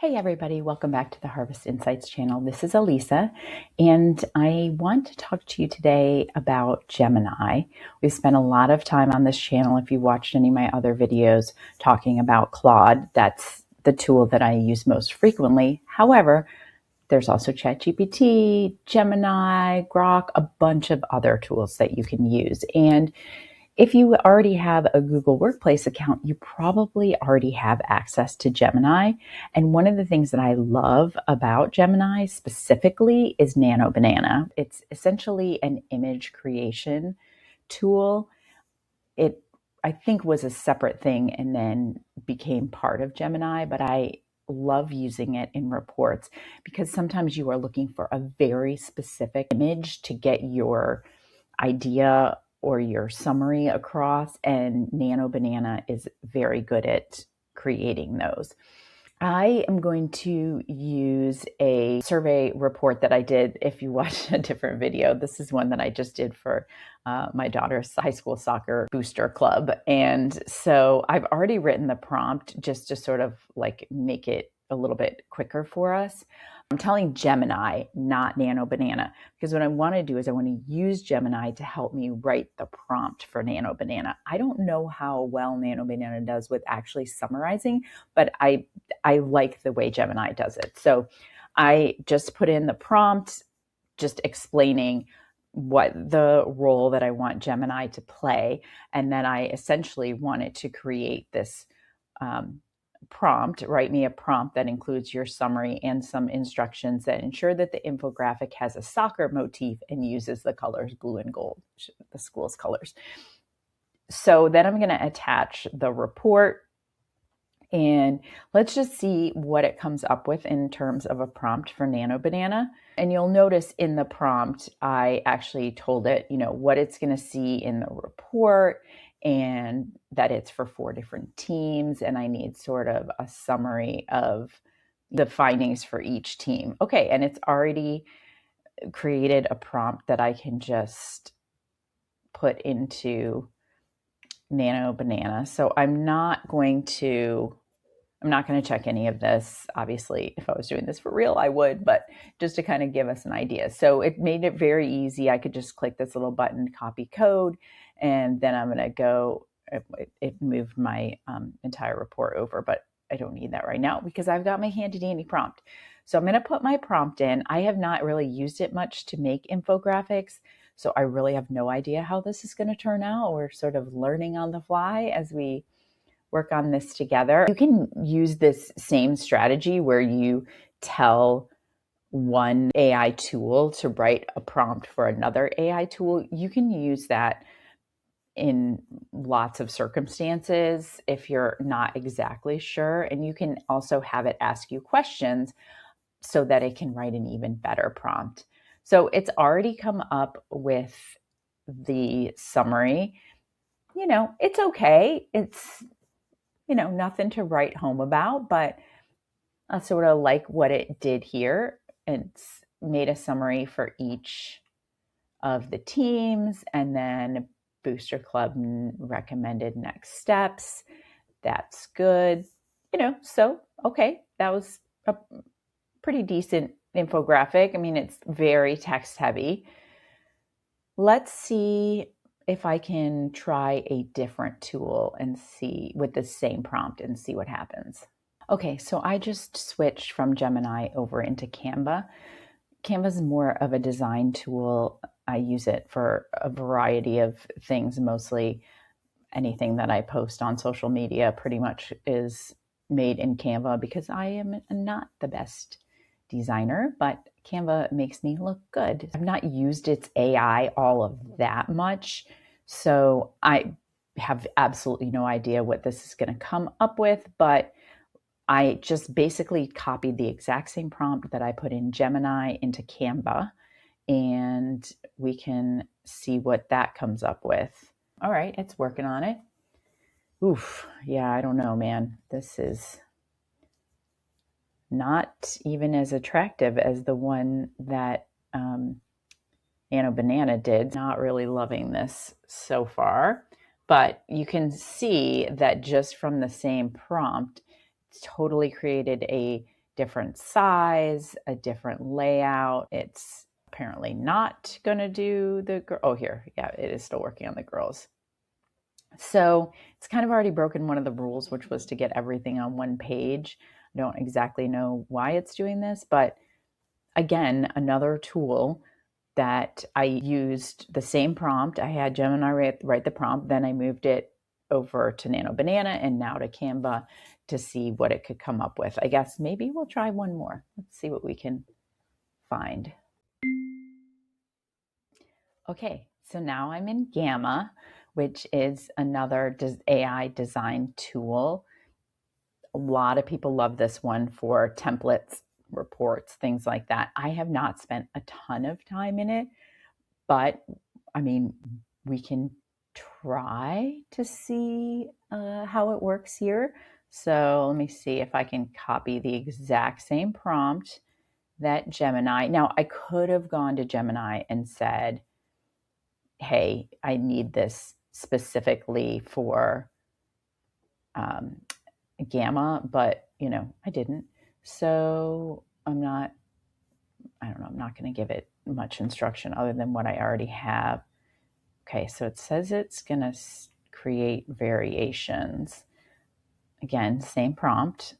Hey everybody, welcome back to the Harvest Insights channel. This is Elisa, and I want to talk to you today about Gemini. We've spent a lot of time on this channel, if you watched any of my other videos, talking about Claude. That's the tool that I use most frequently. However, there's also ChatGPT, Gemini, Grok, a bunch of other tools that you can use. And if you already have a Google Workplace account, you probably already have access to Gemini. And one of the things that I love about Gemini specifically is Nano Banana. It's essentially an image creation tool. It, I think, was a separate thing and then became part of Gemini, but I love using it in reports because sometimes you are looking for a very specific image to get your idea or your summary across, and Nano Banana is very good at creating those. I am going to use a survey report that I did. If you watch a different video, this is one that I just did for my daughter's high school soccer booster club. And so I've already written the prompt just to sort of like make it a little bit quicker for us. I'm telling Gemini, not Nano Banana, because what I want to do is I want to use Gemini to help me write the prompt for Nano Banana. I don't know how well Nano Banana does with actually summarizing, but I like the way Gemini does it. So I just put in the prompt, just explaining what the role that I want Gemini to play. And then I essentially wanted to create this prompt, write me a prompt that includes your summary and some instructions that ensure that the infographic has a soccer motif and uses the colors blue and gold, the school's colors. So then I'm going to attach the report, and let's just see what it comes up with in terms of a prompt for Nano Banana. And you'll notice in the prompt, I actually told it, what it's going to see in the report, and that it's for 4 different teams. And I need sort of a summary of the findings for each team. Okay. And it's already created a prompt that I can just put into Nano Banana. So I'm not going to check any of this. Obviously, if I was doing this for real, I would, but just to kind of give us an idea. So it made it very easy. I could just click this little button, copy code, and then I'm going to go, it moved my entire report over, but I don't need that right now because I've got my handy dandy prompt. So I'm going to put my prompt in. I have not really used it much to make infographics, so I really have no idea how this is going to turn out. We're sort of learning on the fly as we work on this together. You can use this same strategy where you tell one AI tool to write a prompt for another AI tool. You can use that in lots of circumstances if you're not exactly sure. And you can also have it ask you questions so that it can write an even better prompt. So it's already come up with the summary. It's okay. It's nothing to write home about, but I sort of like what it did here. It's made a summary for each of the teams, and then Booster Club recommended next steps. That's good. So, okay, that was a pretty decent infographic. I mean, it's very text heavy. Let's see if I can try a different tool and see with the same prompt and see what happens. Okay, so I just switched from Gemini over into Canva. Canva is more of a design tool. I use it for a variety of things. Mostly anything that I post on social media pretty much is made in Canva because I am not the best designer, but Canva makes me look good. I've not used its AI all of that much, so I have absolutely no idea what this is going to come up with, but I just basically copied the exact same prompt that I put in Gemini into Canva, and we can see what that comes up with. All right, it's working on it. Oof, yeah, I don't know, man. This is not even as attractive as the one that Nano Banana did. Not really loving this so far, but you can see that just from the same prompt, it's totally created a different size, a different layout. It's apparently not going to do the girl. Oh, here. Yeah, it is still working on the girls. So it's kind of already broken one of the rules, which was to get everything on one page. I don't exactly know why it's doing this, but again, another tool that I used the same prompt. I had Gemini write the prompt, then I moved it over to Nano Banana and now to Canva to see what it could come up with. I guess maybe we'll try one more. Let's see what we can find. Okay, so now I'm in Gamma, which is another AI design tool. A lot of people love this one for templates, reports, things like that. I have not spent a ton of time in it, but I mean, we can try to see how it works here. So let me see if I can copy the exact same prompt that Gemini. Now, I could have gone to Gemini and said, hey, I need this specifically for Gamma, but I didn't. So I'm not going to give it much instruction other than what I already have. Okay, so it says it's going to create variations. Again, same prompt.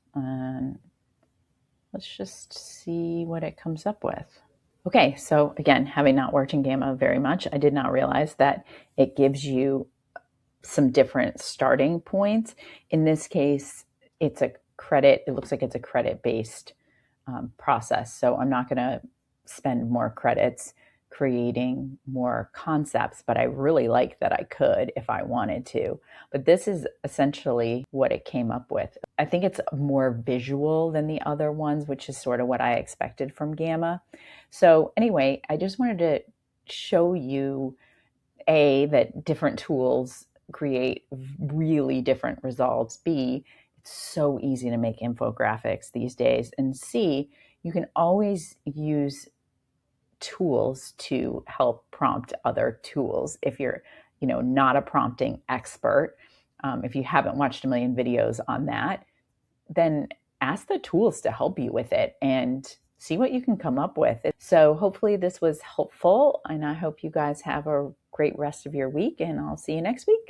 Let's just see what it comes up with. Okay, so again, having not worked in Gamma very much, I did not realize that it gives you some different starting points. In this case, it's a credit. It looks like it's a credit-based process. So I'm not going to spend more credits creating more concepts, but I really like that I could if I wanted to. But this is essentially what it came up with. I think it's more visual than the other ones, which is sort of what I expected from Gamma. So anyway, I just wanted to show you that different tools create really different results. B, it's so easy to make infographics these days. And C, you can always use tools to help prompt other tools. If you're, not a prompting expert, if you haven't watched a million videos on that, then ask the tools to help you with it and see what you can come up with. So hopefully this was helpful, and I hope you guys have a great rest of your week, and I'll see you next week.